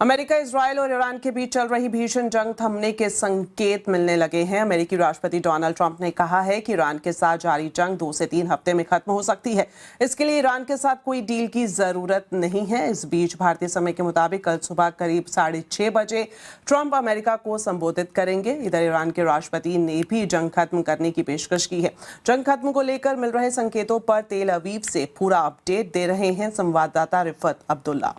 America, Israel और Iran के बीच चल रही भीषण जंग थमने के संकेत मिलने लगे हैं। अमेरिकी राष्ट्रपति डोनाल्ड ट्रंप ने कहा है कि ईरान के साथ जारी जंग 2 से 3 हफ्ते में खत्म हो सकती है। इसके लिए ईरान के साथ कोई डील की जरूरत नहीं है। इस बीच भारतीय समय के मुताबिक कल सुबह करीब 6:30 बजे ट्रंप अमेरिका को संबोधित करेंगे। इधर ईरान के राष्ट्रपति ने भी जंग खत्म करने की पेशकश की है। जंग खत्म को लेकर मिल रहे संकेतों पर तेल अवीव से पूरा अपडेट दे रहे हैं संवाददाता रिफत अब्दुल्ला।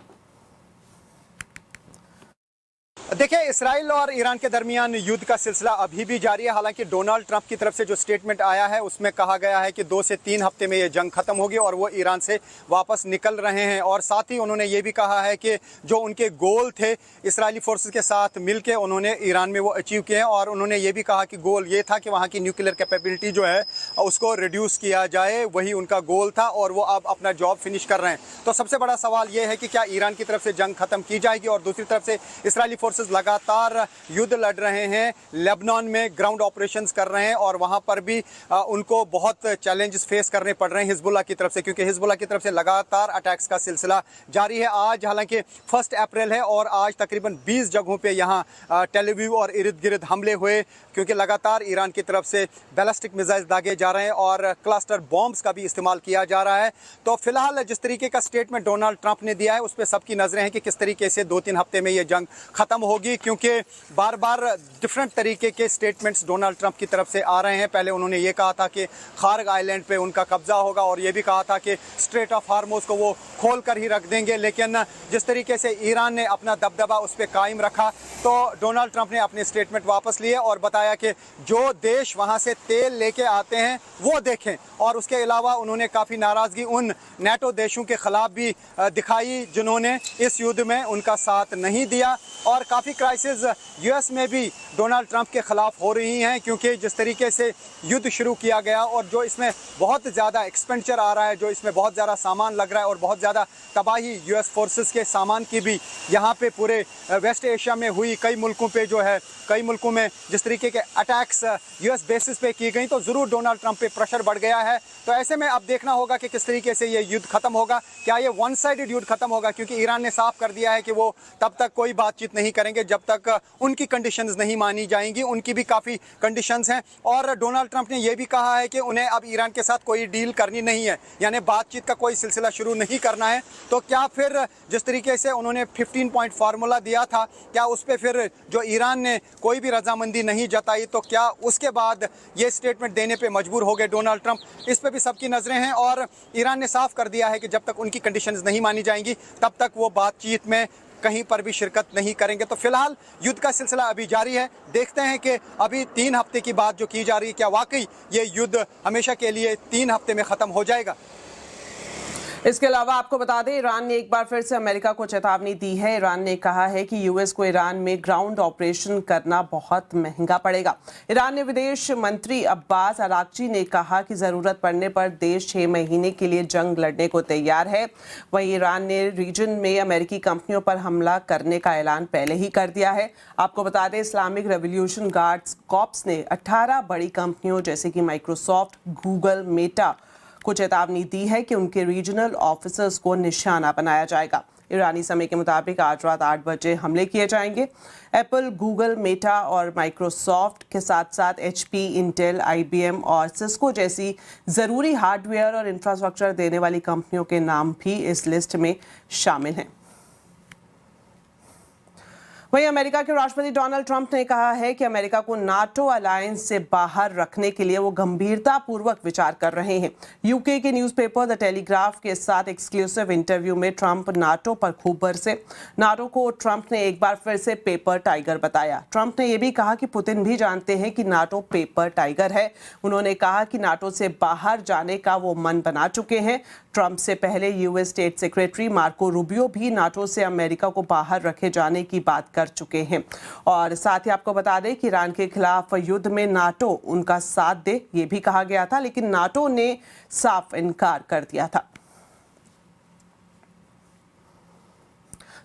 देखिए, इसराइल और ईरान के दरमियान युद्ध का सिलसिला अभी भी जारी है। हालांकि डोनाल्ड ट्रंप की तरफ से जो स्टेटमेंट आया है उसमें कहा गया है कि 2 से 3 हफ्ते में ये जंग खत्म होगी और वो ईरान से वापस निकल रहे हैं। और साथ ही उन्होंने ये भी कहा है कि जो उनके गोल थे इसराइली फोर्सेस के साथ मिलकर उन्होंने ईरान में वो अचीव किए हैं। और उन्होंने ये भी कहा कि गोल ये था कि वहाँ की न्यूक्लियर कैपेबिलिटी जो है उसको रिड्यूस किया जाए, वही उनका गोल था और वो अब अपना जॉब फिनिश कर रहे हैं। तो सबसे बड़ा सवाल ये है कि क्या ईरान की तरफ से जंग खत्म की जाएगी। और दूसरी तरफ से इसराइली फोर्सेस लगातार युद्ध लड़ रहे हैं, लेबनान में ग्राउंड ऑपरेशंस कर रहे हैं और वहां पर भी उनको बहुत चैलेंजेस फेस करने पड़ रहे हैं हिजबुल्लाह की तरफ से, क्योंकि हिजबुल्लाह की तरफ से लगातार अटैक्स का सिलसिला जारी है। आज हालांकि 1 अप्रैल है और आज तकरीबन 20 जगहों पे यहां टेल अवीव और इर्द गिर्द हमले हुए, क्योंकि लगातार ईरान की तरफ से बैलिस्टिक मिसाइल दागे जा रहे हैं और क्लस्टर बॉम्ब्स का भी इस्तेमाल किया जा रहा है। तो फिलहाल जिस तरीके का स्टेटमेंट डोनाल्ड ट्रंप ने दिया है उस पर सबकी नजरें हैं कि किस तरीके से 2-3 हफ्ते में ये जंग खत्म होगी, क्योंकि बार बार डिफरेंट तरीके के स्टेटमेंट्स डोनाल्ड ट्रंप की तरफ से आ रहे हैं। पहले उन्होंने ये कहा था कि खार्ग आइलैंड पे उनका कब्जा होगा और ये भी कहा था कि स्ट्रेट ऑफ हार्मोज को वो खोल कर ही रख देंगे। लेकिन जिस तरीके से ईरान ने अपना दबदबा उस पर कायम रखा तो डोनाल्ड ट्रंप ने अपने स्टेटमेंट वापस लिए और बताया कि जो देश वहाँ से तेल लेके आते हैं वो देखें। और उसके अलावा उन्होंने काफ़ी नाराज़गी उन नेटो देशों के खिलाफ भी दिखाई जिन्होंने इस युद्ध में उनका साथ नहीं दिया। और काफ़ी क्राइसिस यूएस में भी डोनाल्ड ट्रंप के खिलाफ हो रही हैं, क्योंकि जिस तरीके से युद्ध शुरू किया गया और जो इसमें बहुत ज़्यादा एक्सपेंडिचर आ रहा है, जो इसमें बहुत ज़्यादा सामान लग रहा है और बहुत ज़्यादा तबाही यूएस फोर्सेस के सामान की भी यहाँ पे पूरे वेस्ट एशिया में हुई। कई मुल्कों पे जो है, कई मुल्कों में जिस तरीके के अटैक्स यूएस बेसिस पे की गई, तो ज़रूर डोनाल्ड ट्रंप पे प्रेशर बढ़ गया है। तो ऐसे में अब देखना होगा कि किस तरीके से ये युद्ध खत्म होगा। क्या ये वन साइडेड युद्ध खत्म होगा, क्योंकि ईरान ने साफ कर दिया है कि वो तब तक कोई बातचीत नहीं करेंगे जब तक उनकी कंडीशंस नहीं मानी जाएंगी। उनकी भी काफ़ी कंडीशंस हैं और डोनाल्ड ट्रंप ने यह भी कहा है कि उन्हें अब ईरान के साथ कोई डील करनी नहीं है, यानी बातचीत का कोई सिलसिला शुरू नहीं करना है। तो क्या फिर जिस तरीके से उन्होंने 15 पॉइंट फार्मूला दिया था, क्या उस पर फिर जो ईरान ने कोई भी रजामंदी नहीं जताई, तो क्या उसके बाद ये स्टेटमेंट देने पर मजबूर हो गए डोनाल्ड ट्रंप? इस पर भी सबकी नज़रें हैं और ईरान ने साफ कर दिया है कि जब तक उनकी कंडीशंस नहीं मानी जाएंगी तब तक वो बातचीत में कहीं पर भी शिरकत नहीं करेंगे। तो फिलहाल युद्ध का सिलसिला अभी जारी है। देखते हैं कि अभी 3 हफ्ते की बात जो की जा रही है, क्या वाकई ये युद्ध हमेशा के लिए 3 हफ्ते में ख़त्म हो जाएगा। इसके अलावा आपको बता दें, ईरान ने एक बार फिर से अमेरिका को चेतावनी दी है। ईरान ने कहा है कि यूएस को ईरान में ग्राउंड ऑपरेशन करना बहुत महंगा पड़ेगा। ईरान ने विदेश मंत्री अब्बास अराक्ची ने कहा कि जरूरत पड़ने पर देश 6 महीने के लिए जंग लड़ने को तैयार है। वहीं ईरान ने रीजन में अमेरिकी कंपनियों पर हमला करने का ऐलान पहले ही कर दिया है। आपको बता दें, इस्लामिक रेवोल्यूशन गार्ड्स कॉर्प्स ने 18 बड़ी कंपनियों जैसे कि माइक्रोसॉफ्ट, गूगल, मेटा को चेतावनी दी है कि उनके रीजनल ऑफिसर्स को निशाना बनाया जाएगा। ईरानी समय के मुताबिक आज रात 8 बजे हमले किए जाएंगे। एप्पल, गूगल, मेटा और माइक्रोसॉफ्ट के साथ साथ HP, इंटेल, IBM और सिस्को जैसी ज़रूरी हार्डवेयर और इंफ्रास्ट्रक्चर देने वाली कंपनियों के नाम भी इस लिस्ट में शामिल हैं। वहीं अमेरिका के राष्ट्रपति डोनाल्ड ट्रंप ने कहा है कि अमेरिका को नाटो अलायंस से बाहर रखने के लिए वो गंभीरतापूर्वक विचार कर रहे हैं। यूके के न्यूज़पेपर द टेलीग्राफ के साथ एक्सक्लूसिव इंटरव्यू में ट्रंप नाटो पर खूब बरसे। नाटो को ट्रंप ने एक बार फिर से पेपर टाइगर बताया। ट्रंप ने यह भी कहा कि पुतिन भी जानते हैं कि नाटो पेपर टाइगर है। उन्होंने कहा कि नाटो से बाहर जाने का वो मन बना चुके हैं। ट्रंप से पहले US state secretary Marco Rubio भी नाटो से अमेरिका को बाहर रखे जाने की बात कर चुके हैं। और साथ ही आपको बता दें कि ईरान के खिलाफ युद्ध में नाटो उनका साथ दे, ये भी कहा गया था, लेकिन नाटो ने साफ इनकार कर दिया था।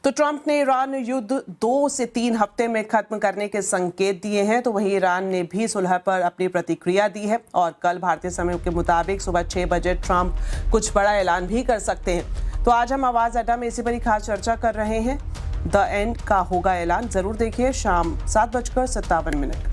तो ट्रंप ने ईरान युद्ध 2 से 3 हफ्ते में खत्म करने के संकेत दिए हैं। तो वहीं ईरान ने भी सुलह पर अपनी प्रतिक्रिया दी है और कल भारतीय समय के मुताबिक सुबह 6 बजे ट्रंप कुछ बड़ा ऐलान भी कर सकते हैं। तो आज हम आवाज़ अड्डा में इसी पर ही खास चर्चा कर रहे हैं। द एंड का होगा ऐलान। जरूर देखिए शाम 7:57